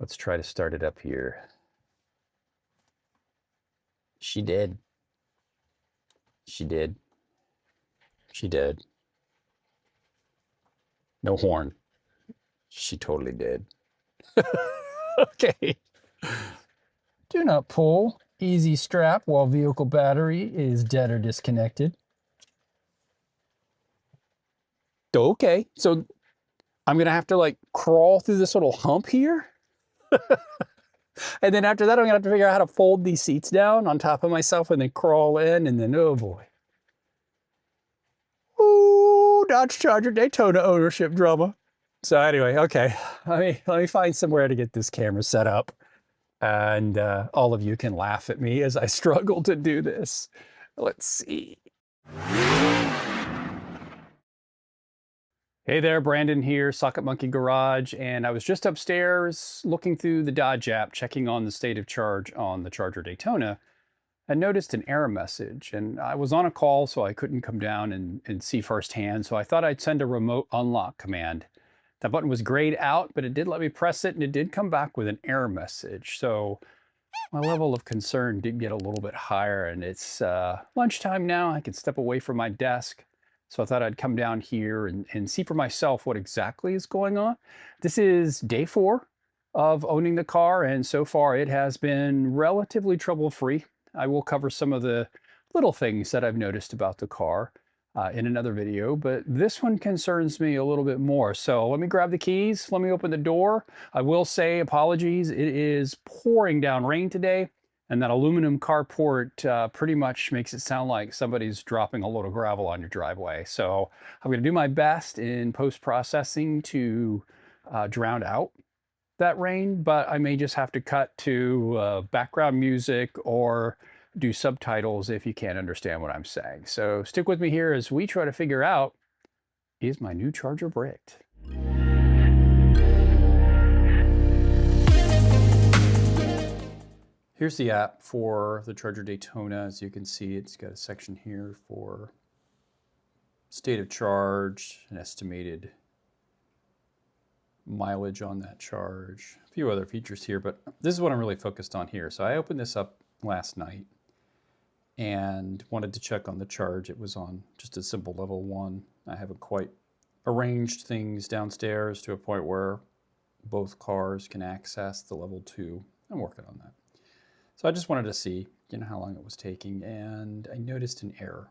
Let's try to start it up here. She did. She did. She did. No horn. She totally did. Okay. Do not pull. Easy strap while vehicle battery is dead or disconnected. Okay, so I'm going to have to like crawl through this little hump here. And then after that, I'm going to have to figure out how to fold these seats down on top of myself and then crawl in and then, oh boy. Ooh, Dodge Charger Daytona ownership drama. So anyway, okay, let me find somewhere to get this camera set up. And all of you can laugh at me as I struggle to do this. Let's see. Hey there, Brandon here, Socket Monkey Garage, and I was just upstairs looking through the Dodge app, checking on the state of charge on the Charger Daytona, and noticed an error message. And I was on a call, so I couldn't come down and see firsthand, so I thought I'd send a remote unlock command. That button was grayed out, but it did let me press it, and it did come back with an error message. So my level of concern did get a little bit higher, and it's lunchtime now. I can step away from my desk. So I thought I'd come down here and see for myself what exactly is going on. This is day 4 of owning the car, and so far it has been relatively trouble-free. I will cover some of the little things that I've noticed about the car in another video, but this one concerns me a little bit more. So let me grab the keys, let me open the door. I will say apologies, it is pouring down rain today. And that aluminum carport pretty much makes it sound like somebody's dropping a load of gravel on your driveway. So I'm going to do my best in post-processing to drown out that rain, but I may just have to cut to background music or do subtitles if you can't understand what I'm saying. So stick with me here as we try to figure out, is my new Charger bricked? Here's the app for the Charger Daytona. As you can see, it's got a section here for state of charge, an estimated mileage on that charge, a few other features here, but this is what I'm really focused on here. So I opened this up last night and wanted to check on the charge. It was on just a simple level 1. I haven't quite arranged things downstairs to a point where both cars can access the level 2. I'm working on that. So I just wanted to see, how long it was taking, and I noticed an error.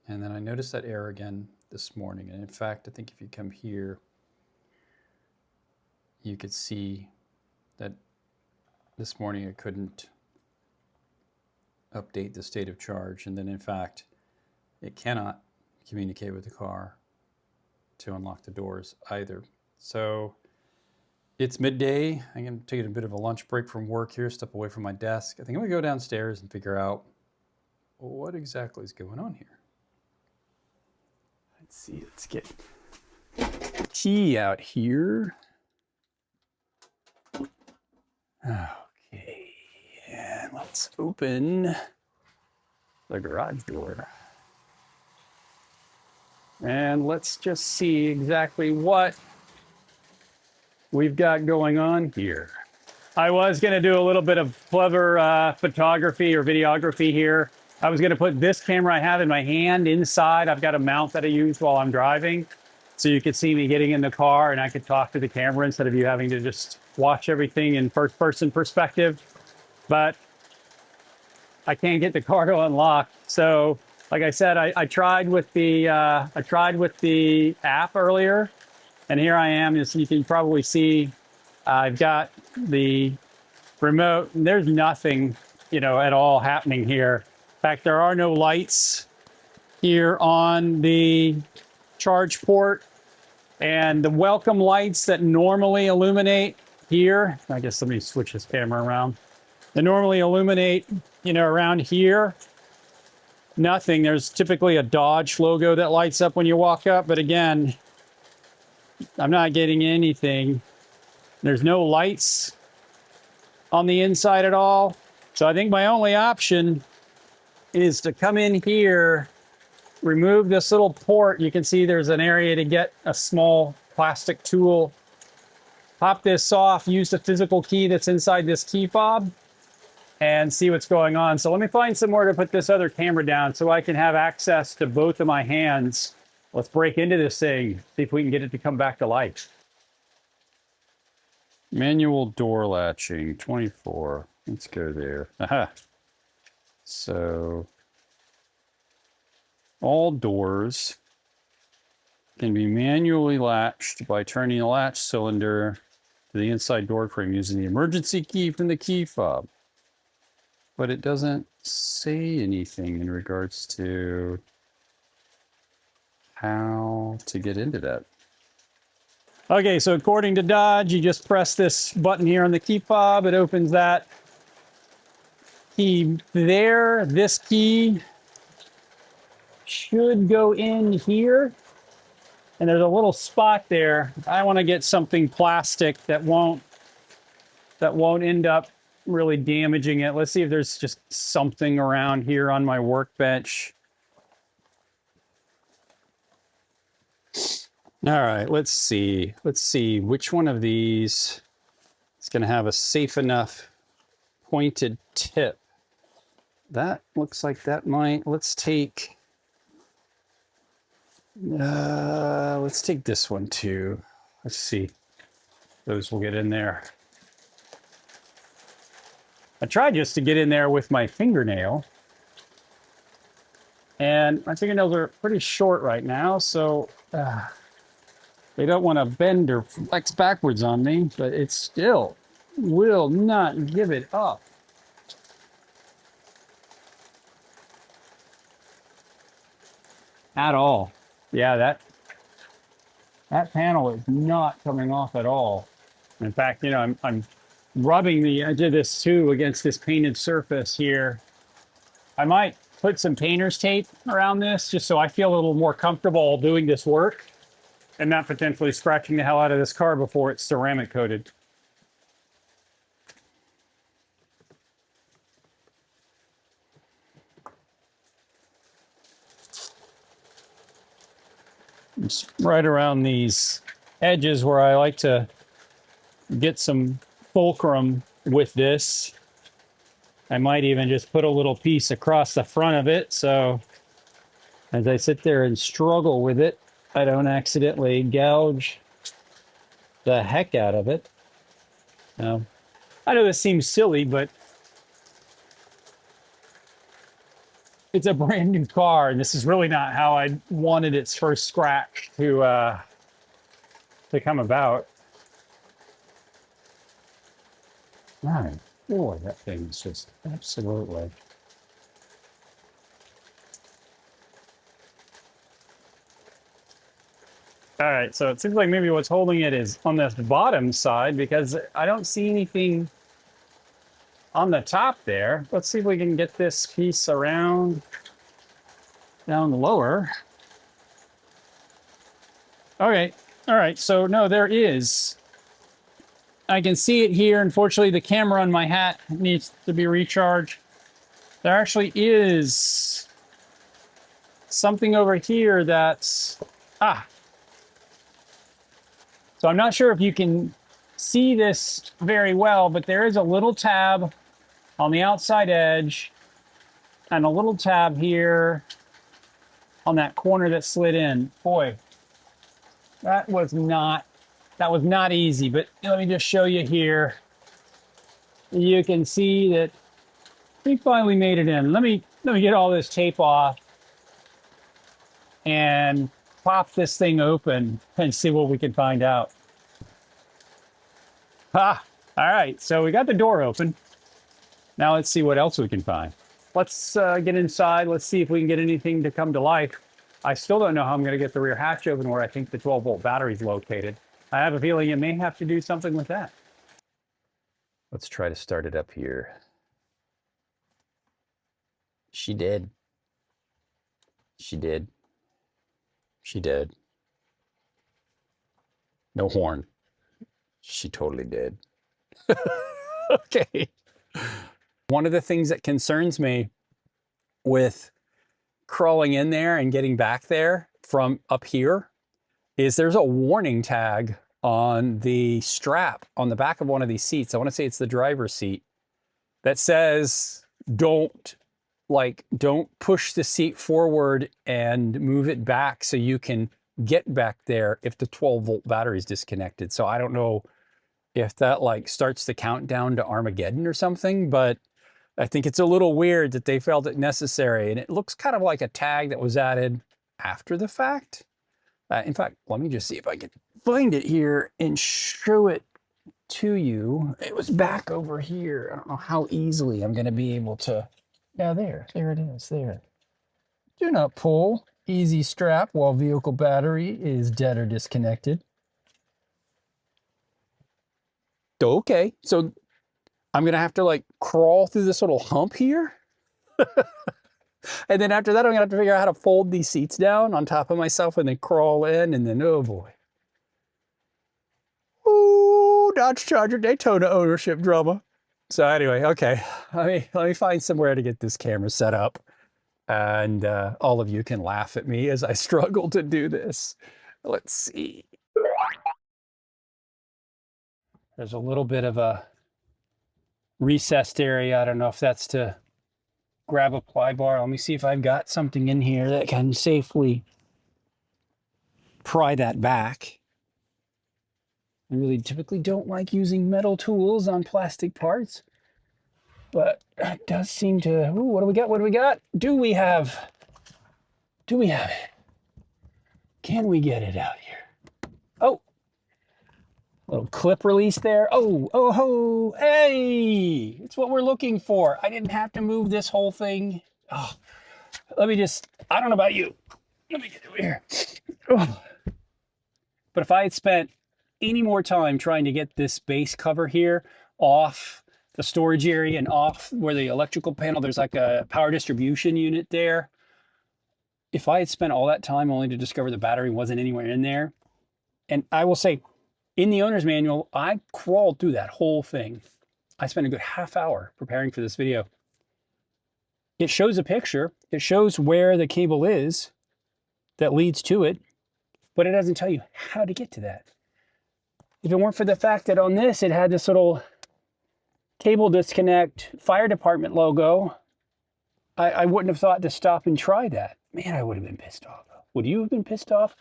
And then I noticed that error again this morning. And in fact, I think if you come here, you could see that this morning I couldn't update the state of charge. And then in fact, it cannot communicate with the car to unlock the doors either. So it's midday. I'm going to take a bit of a lunch break from work here, step away from my desk. I think I'm going to go downstairs and figure out what exactly is going on here. Let's see, let's get the key out here. Okay, and let's open the garage door. And let's just see exactly what we've got going on here. I was going to do a little bit of clever photography or videography here. I was going to put this camera I have in my hand inside. I've got a mount that I use while I'm driving, so you could see me getting in the car and I could talk to the camera instead of you having to just watch everything in first-person perspective. But I can't get the car to unlock. So, like I said, I tried with the app earlier. And here I am, as you can probably see, I've got the remote, and there's nothing, at all happening here. In fact, there are no lights here on the charge port, and the welcome lights that normally illuminate here, I guess let me switch this camera around. They normally illuminate, around here. Nothing. There's typically a Dodge logo that lights up when you walk up, but again, I'm not getting anything. There's no lights on the inside at all. So I think my only option is to come in here, remove this little port. You can see there's an area to get a small plastic tool, pop this off, use the physical key that's inside this key fob, and see what's going on. So let me find somewhere to put this other camera down so I can have access to both of my hands. Let's break into this thing, see if we can get it to come back to life. Manual door latching, 24. Let's go there. Aha. So all doors can be manually latched by turning the latch cylinder to the inside door frame using the emergency key from the key fob. But it doesn't say anything in regards to how to get into that. Okay, so according to Dodge, you just press this button here on the key fob. It opens that key there. This key should go in here. And there's a little spot there. I want to get something plastic that won't end up really damaging it. Let's see if there's just something around here on my workbench. All right, let's see. Let's see which one of these is going to have a safe enough pointed tip. That looks like that might. Let's take this one too. Let's see. Those will get in there. I tried just to get in there with my fingernail. And my fingernails are pretty short right now, so they don't want to bend or flex backwards on me, but it still will not give it up. At all. Yeah, that panel is not coming off at all. In fact, you know, I'm rubbing the edge of this too against this painted surface here. I might put some painter's tape around this just so I feel a little more comfortable doing this work and not potentially scratching the hell out of this car before it's ceramic coated. Just right around these edges where I like to get some fulcrum with this. I might even just put a little piece across the front of it, so as I sit there and struggle with it, I don't accidentally gouge the heck out of it. Now, I know this seems silly, but it's a brand new car, and this is really not how I wanted its first scratch to come about. My boy, that thing is just absolutely. All right, so it seems like maybe what's holding it is on this bottom side because I don't see anything on the top there. Let's see if we can get this piece around down lower. Okay, all right, so no, there is. I can see it here. Unfortunately, the camera on my hat needs to be recharged. There actually is something over here that's, So I'm not sure if you can see this very well, but there is a little tab on the outside edge and a little tab here on that corner that slid in. Boy, that was not easy, but let me just show you here. You can see that we finally made it in. Let me get all this tape off and pop this thing open and see what we can find out. All right, so we got the door open. Now let's see what else we can find. Let's get inside. Let's see if we can get anything to come to life. I still don't know how I'm going to get the rear hatch open where I think the 12-volt battery is located. I have a feeling it may have to do something with that. Let's try to start it up here. She did. She did. She did. No horn. She totally did. Okay. One of the things that concerns me with crawling in there and getting back there from up here is there's a warning tag on the strap on the back of one of these seats. I want to say it's the driver's seat that says, don't push the seat forward and move it back so you can get back there if the 12-volt battery is disconnected. So I don't know if that like starts the countdown to Armageddon or something, but I think it's a little weird that they felt it necessary. And it looks kind of like a tag that was added after the fact. In fact, let me just see if I can find it here and show it to you. It was back over here. I don't know how easily I'm going to be able to. Now there it is, there. Do not pull. Easy strap while vehicle battery is dead or disconnected. Okay, so I'm gonna have to like crawl through this little hump here. And then after that, I'm gonna have to figure out how to fold these seats down on top of myself and then crawl in, and then, oh boy. Ooh, Dodge Charger Daytona ownership drama. So anyway, okay, let me find somewhere to get this camera set up. And all of you can laugh at me as I struggle to do this. Let's see. There's a little bit of a recessed area. I don't know if that's to grab a ply bar. Let me see if I've got something in here that can safely pry that back. I really typically don't like using metal tools on plastic parts, but it does seem to. Ooh, what do we got? What do we got? Do we have it? Can we get it out here? Oh, little clip release there. Oh, hey, it's what we're looking for. I didn't have to move this whole thing. Oh, let me just, I don't know about you. Let me get over here. Oh. But if I had spent any more time trying to get this base cover here off the storage area and off where the electrical panel, there's like a power distribution unit there. If I had spent all that time only to discover the battery wasn't anywhere in there, and I will say, in the owner's manual, I crawled through that whole thing. I spent a good half hour preparing for this video. It shows a picture. It shows where the cable is that leads to it, but it doesn't tell you how to get to that. If it weren't for the fact that on this, it had this little cable disconnect fire department logo, I wouldn't have thought to stop and try that. Man, I would have been pissed off. Would you have been pissed off?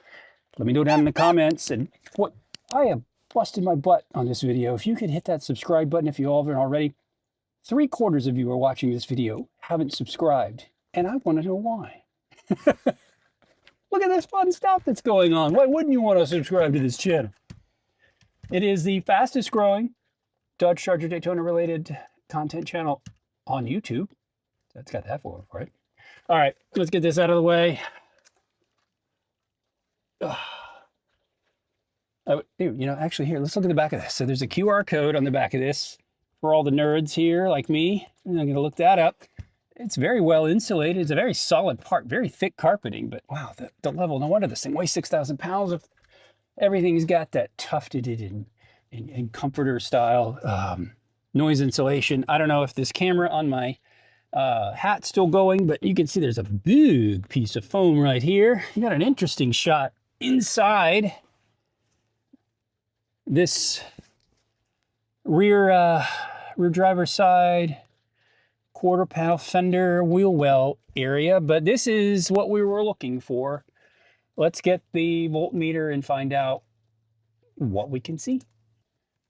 Let me know down in the comments. And what I have busted my butt on this video. If you could hit that subscribe button if you haven't already. 3/4 of you are watching this video haven't subscribed, and I want to know why. Look at this fun stuff that's going on. Why wouldn't you want to subscribe to this channel? It is the fastest growing Dodge Charger Daytona related content channel on YouTube. That's got that for it. All right, let's get this out of the way. You know, actually here, let's look at the back of this. So there's a QR code on the back of this for all the nerds here like me. And I'm going to look that up. It's very well insulated. It's a very solid part, very thick carpeting, but wow, the level, no wonder this thing weighs 6,000 pounds. If everything's got that tufted in comforter style noise insulation. I don't know if this camera on my hat's still going, but you can see there's a big piece of foam right here. You got an interesting shot inside this rear driver's side quarter panel fender wheel well area, but this is what we were looking for. Let's get the voltmeter and find out what we can see.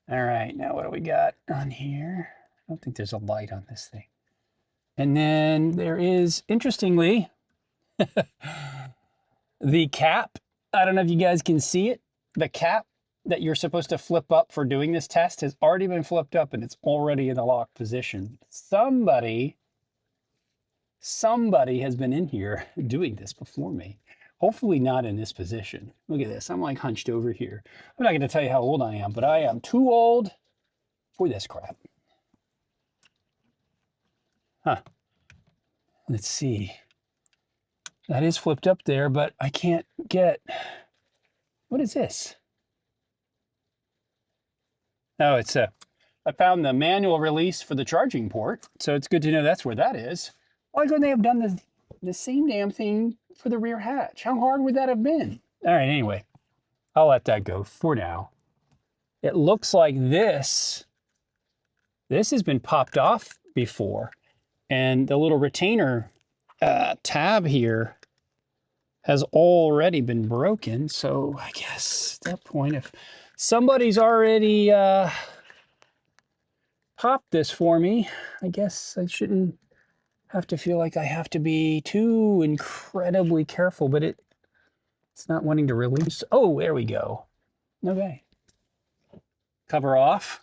All right, now what do we got on here? I don't think there's a light on this thing. And then there is, interestingly, the cap. I don't know if you guys can see it. The cap that you're supposed to flip up for doing this test has already been flipped up and it's already in the locked position. Somebody has been in here doing this before me. Hopefully not in this position. Look at this. I'm like hunched over here. I'm not going to tell you how old I am, but I am too old for this crap. Huh. Let's see. That is flipped up there, but I can't get... What is this? Oh, it's a... I found the manual release for the charging port, so it's good to know that's where that is. Why couldn't they have done the same damn thing for the rear hatch? How hard would that have been? All right, anyway, I'll let that go for now. it looks like this has been popped off before. And the little retainer tab here has already been broken. So I guess at that point, if somebody's already popped this for me, I guess I shouldn't have to feel like I have to be too incredibly careful, but it's not wanting to release. Oh, there we go. Okay. Cover off.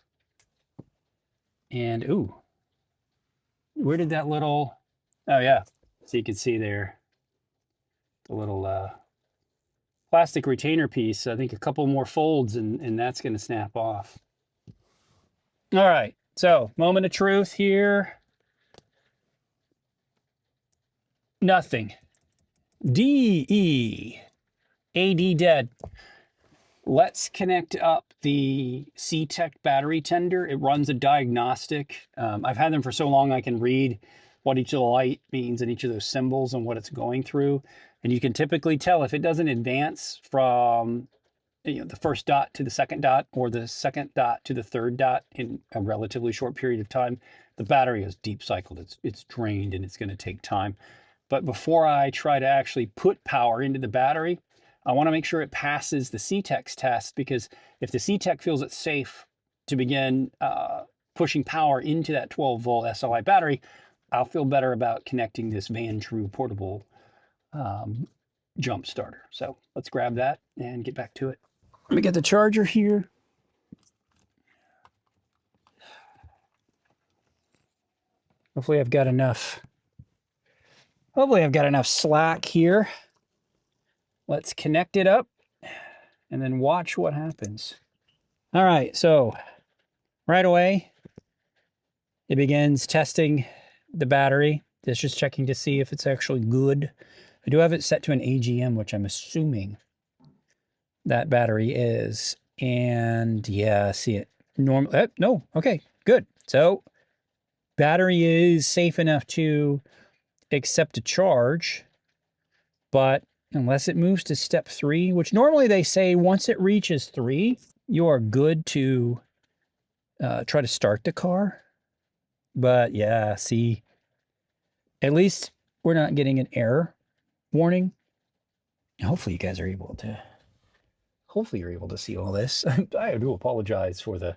And ooh, where did that little, oh yeah, so you can see there, the little plastic retainer piece. I think a couple more folds and that's going to snap off. All right, so moment of truth here. Nothing. D-E. AD dead. Let's connect up the C-Tech battery tender. It runs a diagnostic. I've had them for so long I can read what each of the light means and each of those symbols and what it's going through. And you can typically tell if it doesn't advance from the first dot to the second dot or the second dot to the third dot in a relatively short period of time, the battery is deep cycled. It's drained and it's going to take time. But before I try to actually put power into the battery, I want to make sure it passes the C-Tech's test, because if the C-Tech feels it's safe to begin pushing power into that 12-volt SLI battery, I'll feel better about connecting this Van True portable jump starter. So let's grab that and get back to it. Let me get the charger here. Hopefully I've got enough slack here. Let's connect it up and then watch what happens. All right, so right away, it begins testing the battery. It's just checking to see if it's actually good. I do have it set to an AGM, which I'm assuming that battery is. And yeah, see it. No, okay, good. So battery is safe enough to accept a charge, but unless it moves to step 3, which normally they say once it reaches 3, you are good to try to start the car. But yeah, see, at least we're not getting an error warning. Hopefully you guys are able to, hopefully you're able to see all this. I do apologize for the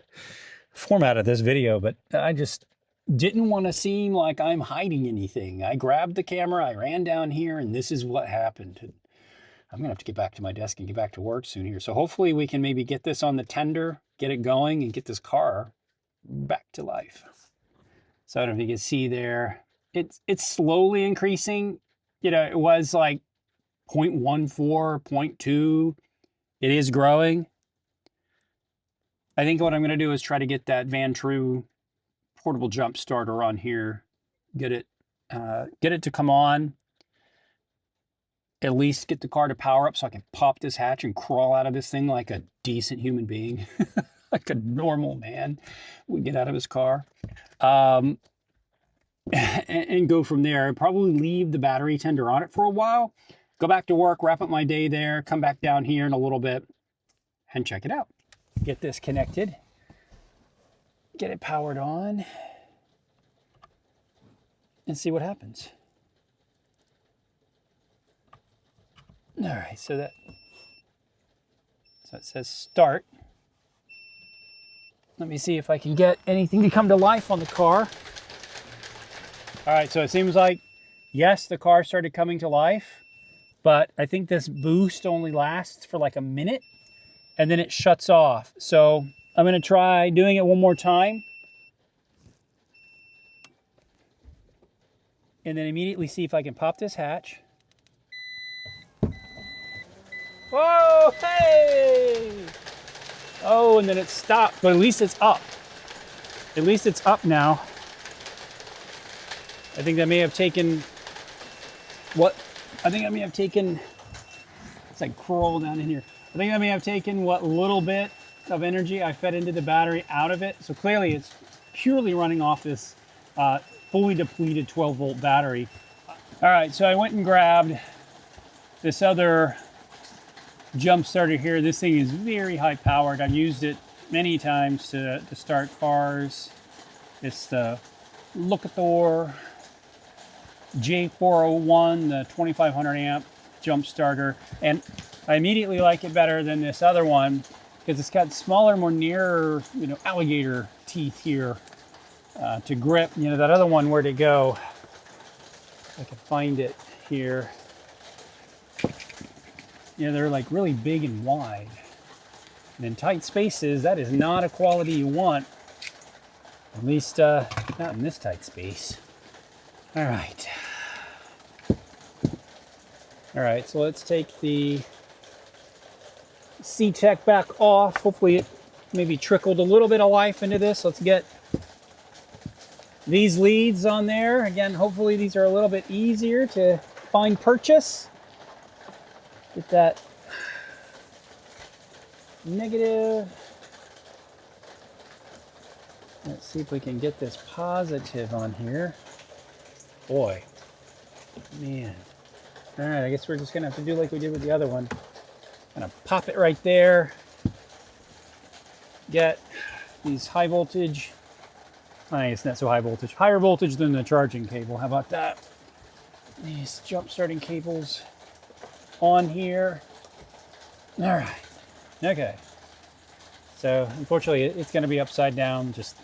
format of this video, but I just didn't want to seem like I'm hiding anything. I grabbed the camera, I ran down here, and this is what happened. I'm going to have to get back to my desk and get back to work soon here. So hopefully we can maybe get this on the tender, get it going, and get this car back to life. So I don't know if you can see there. It's slowly increasing. It was like 0.14, 0.2. It is growing. I think what I'm going to do is try to get that Van True portable jump starter on here. Get it to come on. At least get the car to power up so I can pop this hatch and crawl out of this thing like a decent human being, like a normal man would get out of his car, and go from there. I'd probably leave the battery tender on it for a while, go back to work, wrap up my day there, come back down here in a little bit and check it out. Get this connected, get it powered on, and see what happens. All right, so it says start. Let me see if I can get anything to come to life on the car. All right, so it seems like, yes, the car started coming to life, but I think this boost only lasts for like a minute and then it shuts off. So I'm gonna try doing it one more time and then immediately see if I can pop this hatch. Whoa, hey! Oh, and then it stopped, but at least it's up. At least it's up now. I think that may have taken it's like crawl down in here. I think I may have taken what little bit of energy I fed into the battery out of it. So clearly it's purely running off this fully depleted 12-volt battery. All right, so I went and grabbed this other jump starter here. This thing is very high powered. I've used it many times to start cars. It's the Locator J401, the 2500 amp jump starter. And I immediately like it better than this other one because it's got smaller, more nearer, you know, alligator teeth here to grip. You know, that other one, where'd it go? I can find it here. You know, they're like really big and wide. And in tight spaces, that is not a quality you want. At least not in this tight space. All right. All right, so let's take the C-Tech back off. Hopefully it maybe trickled a little bit of life into this. Let's get these leads on there. Again, hopefully these are a little bit easier to find purchase. Get that negative. Let's see if we can get this positive on here. Boy, man. All right, I guess we're just gonna have to do like we did with the other one. Gonna pop it right there. Get these high voltage. I guess not so high voltage. Higher voltage than the charging cable. How about that? These jump starting cables on here. All right. Okay. So unfortunately, it's going to be upside down. Just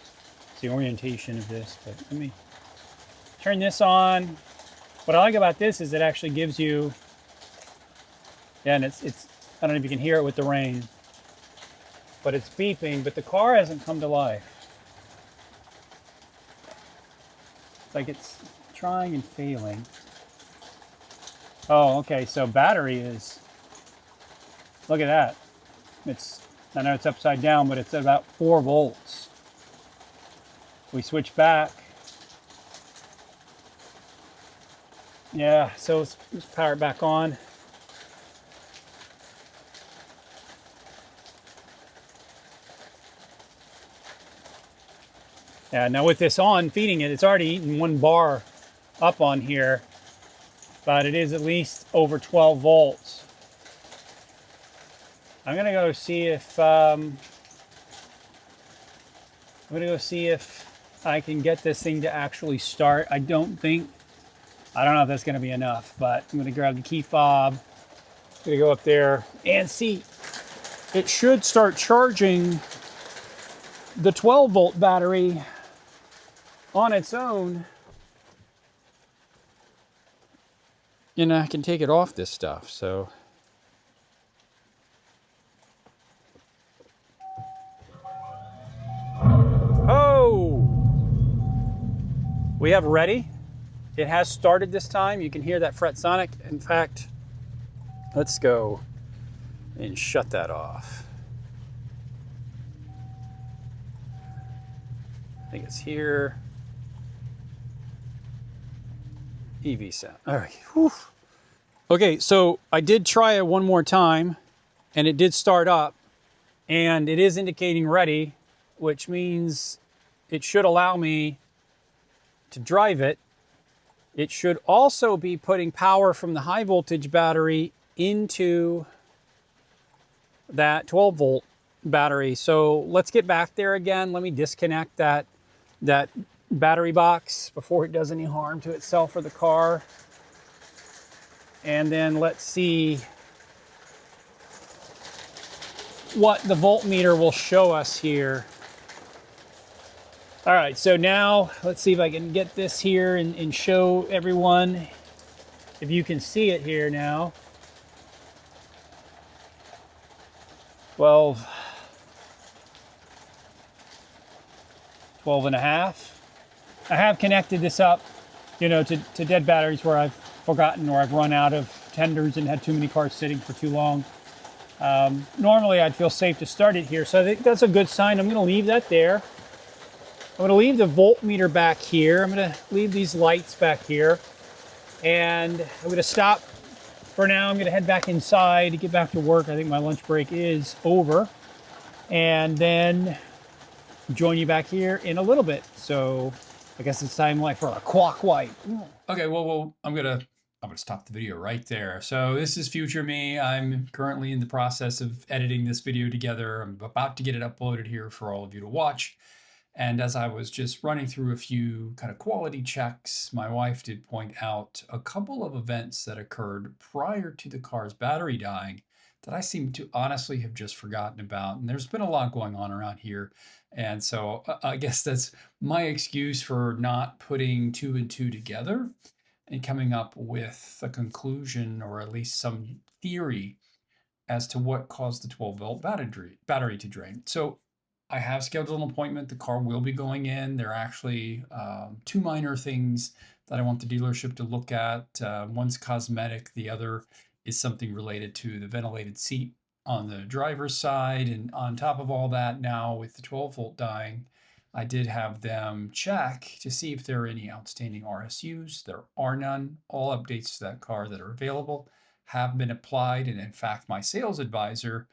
the orientation of this. But let me turn this on. What I like about this is it actually gives you. Yeah, and it's. I don't know if you can hear it with the rain, but it's beeping. But the car hasn't come to life. It's like it's trying and failing. Oh, okay. So battery is. Look at that. It's. I know it's upside down, but it's at about 4 volts. We switch back. Yeah, so let's power it back on. Yeah, now with this on, feeding it, it's already eaten 1 bar up on here, but it is at least over 12 volts. I'm gonna go see if I can get this thing to actually start. I don't know if that's gonna be enough, but I'm gonna grab the key fob. Gonna go up there and see. It should start charging the 12 volt battery on its own. And I can take it off this stuff, so. Oh! We have ready. It has started this time. You can hear that fret sonic. In fact, let's go and shut that off. I think it's here. EV sound. All right. Whew. Okay, so I did try it one more time, and it did start up, and it is indicating ready, which means it should allow me to drive it. It should also be putting power from the high voltage battery into that 12 volt battery. So let's get back there again. Let me disconnect that battery box before it does any harm to itself or the car. And then let's see what the voltmeter will show us here. All right, so now let's see if I can get this here and show everyone if you can see it here now. 12 and a half. I have connected this up, you know, to dead batteries where I've forgotten or I've run out of tenders and had too many cars sitting for too long. Normally I'd feel safe to start it here, so I think that's a good sign. I'm going to leave that there. I'm going to leave the voltmeter back here. I'm going to leave these lights back here, and I'm going to stop for now. I'm going to head back inside to get back to work. I think my lunch break is over, and then join you back here in a little bit. So I guess it's time like for a clock wipe. Okay, well, I'm gonna I'm going to stop the video right there. So this is future me. I'm currently in the process of editing this video together. I'm about to get it uploaded here for all of you to watch. And as I was just running through a few kind of quality checks, my wife did point out a couple of events that occurred prior to the car's battery dying that I seem to honestly have just forgotten about. And there's been a lot going on around here. And so I guess that's my excuse for not putting two and two together and coming up with a conclusion or at least some theory as to what caused the 12-volt battery to drain. So I have scheduled an appointment. The car will be going in. There are actually two minor things that I want the dealership to look at. One's cosmetic. The other is something related to the ventilated seat on the driver's side. And on top of all that, now with the 12-volt dying, I did have them check to see if there are any outstanding RSUs. There are none. All updates to that car that are available have been applied. And in fact, my sales advisor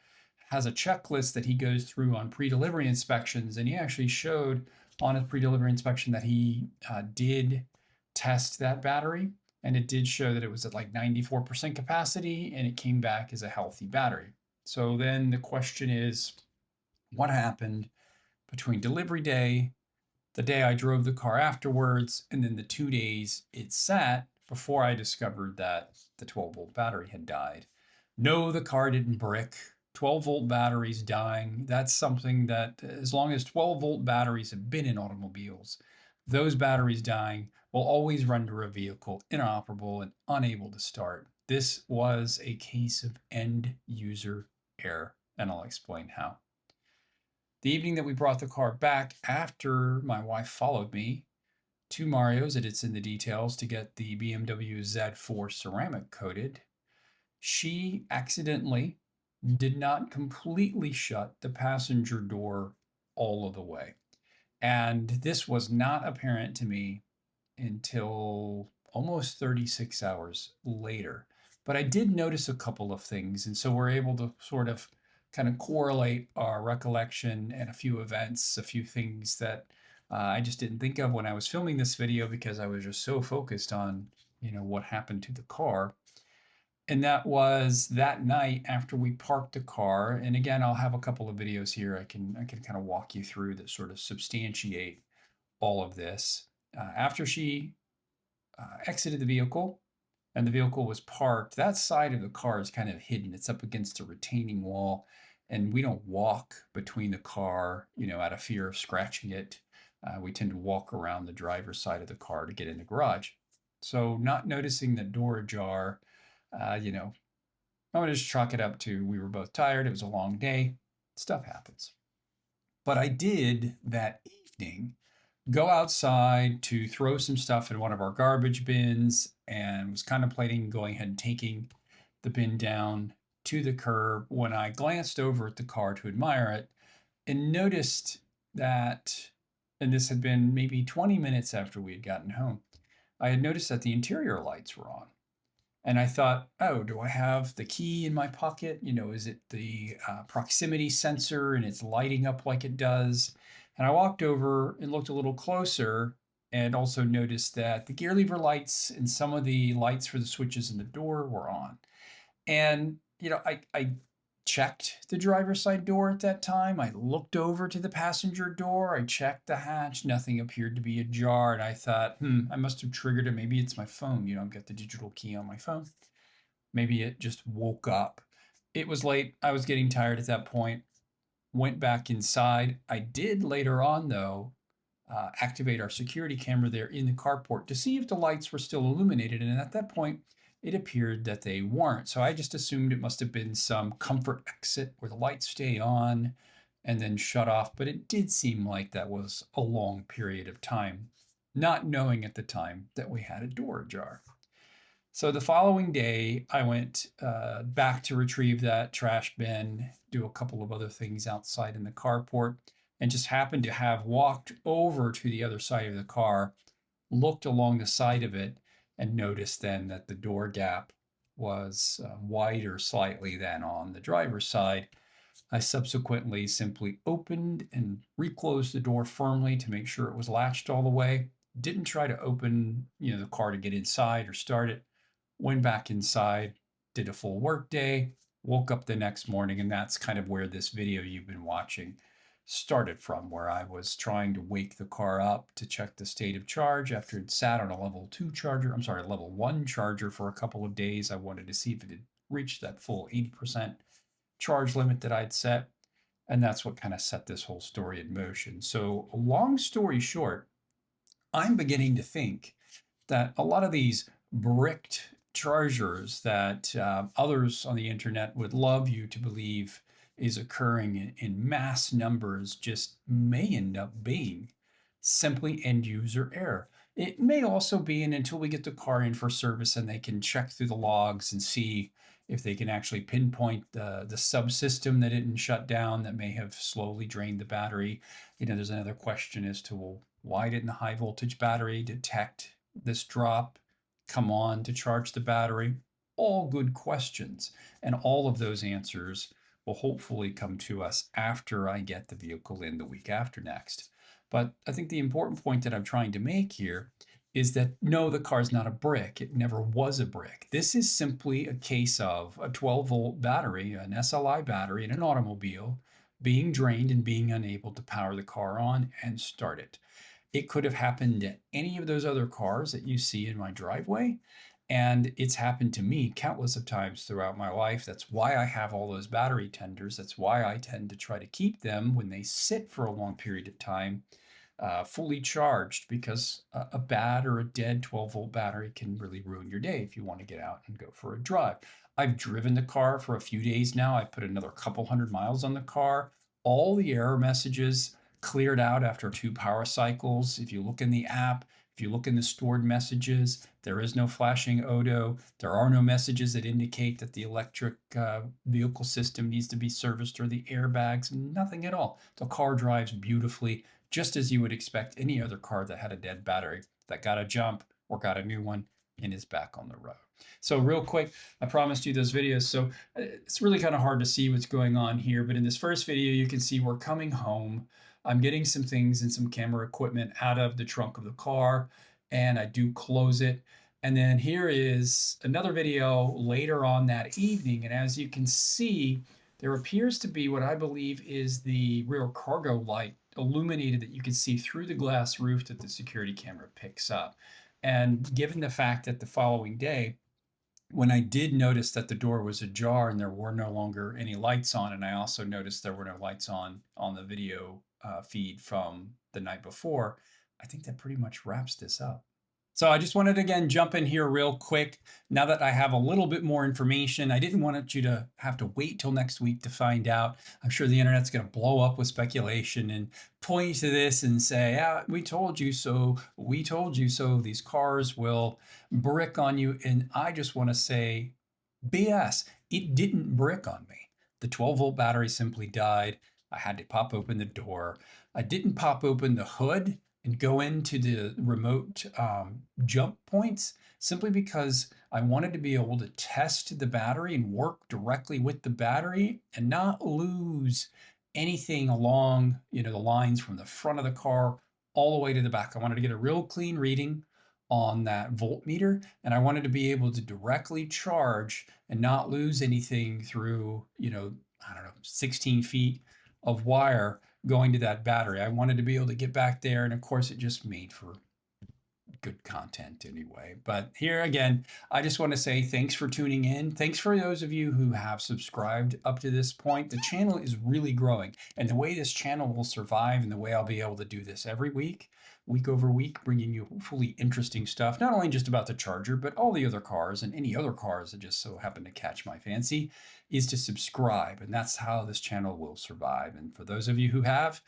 has a checklist that he goes through on pre-delivery inspections. And he actually showed on his pre-delivery inspection that he did test that battery. And it did show that it was at like 94% capacity and it came back as a healthy battery. So then the question is, what happened between delivery day, the day I drove the car afterwards, and then the 2 days it sat before I discovered that the 12-volt battery had died? No, the car didn't brick. 12-volt batteries dying, that's something that as long as 12-volt batteries have been in automobiles, those batteries dying will always render a vehicle inoperable and unable to start. This was a case of end user error, and I'll explain how. The evening that we brought the car back after my wife followed me to Mario's, it's in the details, to get the BMW Z4 ceramic coated, she accidentally did not completely shut the passenger door all of the way. And this was not apparent to me until almost 36 hours later. But I did notice a couple of things. And so we're able to sort of kind of correlate our recollection and a few events, a few things that I just didn't think of when I was filming this video because I was just so focused on, what happened to the car. And that was that night after we parked the car. And again, I'll have a couple of videos here I can kind of walk you through that sort of substantiate all of this. After she exited the vehicle and the vehicle was parked, that side of the car is kind of hidden. It's up against a retaining wall, and we don't walk between the car, out of fear of scratching it. We tend to walk around the driver's side of the car to get in the garage. So not noticing the door ajar, I'm going to just chalk it up to we were both tired. It was a long day. Stuff happens. But I did that evening go outside to throw some stuff in one of our garbage bins and was contemplating going ahead and taking the bin down to the curb when I glanced over at the car to admire it and noticed that, and this had been maybe 20 minutes after we had gotten home, I had noticed that the interior lights were on. And I thought, oh, do I have the key in my pocket? Is it the proximity sensor and it's lighting up like it does? And I walked over and looked a little closer and also noticed that the gear lever lights and some of the lights for the switches in the door were on. And, I checked the driver's side door at that time. I looked over to the passenger door. I checked the hatch. Nothing appeared to be ajar. And I thought, I must have triggered it. Maybe it's my phone. I've got the digital key on my phone. Maybe it just woke up. It was late. I was getting tired at that point. Went back inside. I did later on, though, activate our security camera there in the carport to see if the lights were still illuminated. And at that point, it appeared that they weren't. So I just assumed it must have been some comfort exit where the lights stay on and then shut off. But it did seem like that was a long period of time, not knowing at the time that we had a door ajar. So the following day, I went back to retrieve that trash bin, do a couple of other things outside in the carport, and just happened to have walked over to the other side of the car, looked along the side of it, and noticed then that the door gap was wider slightly than on the driver's side. I subsequently simply opened and reclosed the door firmly to make sure it was latched all the way. Didn't try to open, the car to get inside or start it. went back inside, did a full work day, woke up the next morning, and that's kind of where this video you've been watching started from, where I was trying to wake the car up to check the state of charge after it sat on a level 1 charger for a couple of days. I wanted to see if it had reached that full 80% charge limit that I'd set. And that's what kind of set this whole story in motion. So, long story short, I'm beginning to think that a lot of these bricked chargers that others on the internet would love you to believe is occurring in mass numbers just may end up being simply end user error. It may also be, and until we get the car in for service and they can check through the logs and see if they can actually pinpoint the subsystem that didn't shut down that may have slowly drained the battery. There's another question as to, well, why didn't the high voltage battery detect this drop, come on to charge the battery? All good questions. And all of those answers will hopefully come to us after I get the vehicle in the week after next. But I think the important point that I'm trying to make here is that no, the car's not a brick. It never was a brick. This is simply a case of a 12-volt battery, an SLI battery in an automobile, being drained and being unable to power the car on and start it. It could have happened to any of those other cars that you see in my driveway. And it's happened to me countless of times throughout my life. That's why I have all those battery tenders. That's why I tend to try to keep them when they sit for a long period of time fully charged, because a bad or a dead 12-volt battery can really ruin your day if you want to get out and go for a drive. I've driven the car for a few days now. I put another couple hundred miles on the car. All the error messages cleared out after 2 power cycles. If you look in the app, if you look in the stored messages, there is no flashing ODO. There are no messages that indicate that the electric vehicle system needs to be serviced or the airbags, nothing at all. The car drives beautifully, just as you would expect any other car that had a dead battery that got a jump or got a new one and is back on the road. So real quick, I promised you those videos. So it's really kind of hard to see what's going on here. But in this first video, you can see we're coming home. I'm getting some things and some camera equipment out of the trunk of the car, and I do close it. And then here is another video later on that evening. And as you can see, there appears to be what I believe is the rear cargo light illuminated that you can see through the glass roof that the security camera picks up. And given the fact that the following day, when I did notice that the door was ajar and there were no longer any lights on, and I also noticed there were no lights on the video feed from the night before, I think that pretty much wraps this up. So I just wanted to, again, jump in here real quick. Now that I have a little bit more information, I didn't want you to have to wait till next week to find out. I'm sure the internet's going to blow up with speculation and point to this and say, ah, we told you so, we told you so, these cars will brick on you. And I just want to say, BS, it didn't brick on me. The 12-volt battery simply died. I had to pop open the door. I didn't pop open the hood and go into the remote jump points simply because I wanted to be able to test the battery and work directly with the battery and not lose anything along, the lines from the front of the car all the way to the back. I wanted to get a real clean reading on that voltmeter, and I wanted to be able to directly charge and not lose anything through, 16 feet of wire going to that battery. I wanted to be able to get back there, and of course it just made for good content anyway. But here again, I just want to say thanks for tuning in. Thanks for those of you who have subscribed up to this point. The channel is really growing, and the way this channel will survive and the way I'll be able to do this every week over week, bringing you hopefully interesting stuff, not only just about the Charger, but all the other cars and any other cars that just so happen to catch my fancy, is to subscribe. And that's how this channel will survive. And for those of you who have,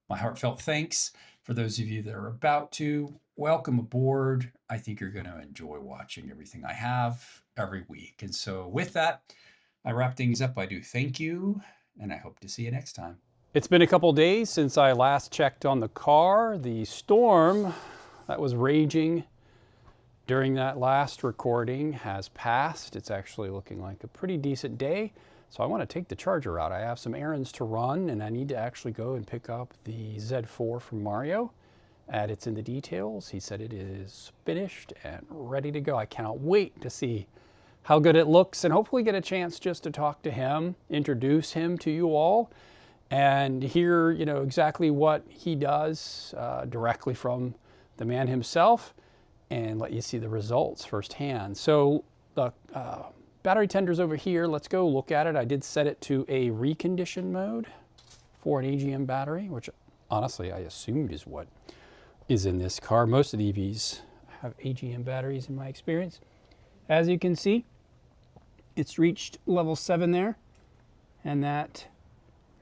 my heartfelt thanks. For those of you that are about to, welcome aboard. I think you're going to enjoy watching everything I have every week. And so with that, I wrap things up. I do thank you, and I hope to see you next time. It's been a couple days since I last checked on the car. The storm that was raging during that last recording has passed. It's actually looking like a pretty decent day. So I want to take the Charger out. I have some errands to run, and I need to actually go and pick up the Z4 from Mario. It's in the details. He said it is finished and ready to go. I cannot wait to see how good it looks and hopefully get a chance just to talk to him, introduce him to you all, and hear, you know, exactly what he does directly from the man himself, and let you see the results firsthand. So the battery tender's over here. Let's go look at it. I did set it to a recondition mode for an AGM battery, which honestly I assumed is what is in this car. Most of the EVs have AGM batteries in my experience. As you can see, it's reached level 7 there, and that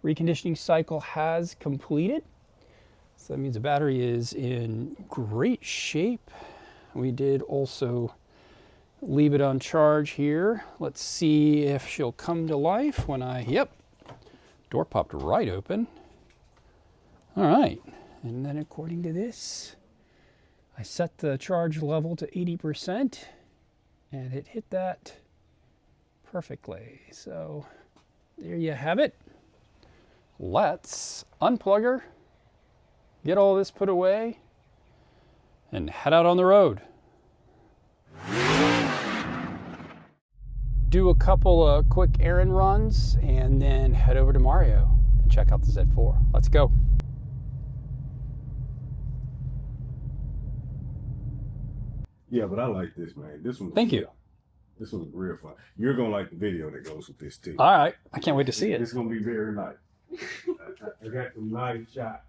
reconditioning cycle has completed. So that means the battery is in great shape. We did also leave it on charge here. Let's see if she'll come to life when yep, door popped right open. All right, and then according to this, I set the charge level to 80%, and it hit that perfectly. So there you have it. Let's unplug her, get all this put away, and head out on the road. Do a couple of quick errand runs and then head over to Mario and check out the Z4. Let's go. Yeah, but I like this, man. This one. Thank you. This one's real fun. You're gonna like the video that goes with this too. All right, I can't wait to see it. It's gonna be very nice. I got some nice shots.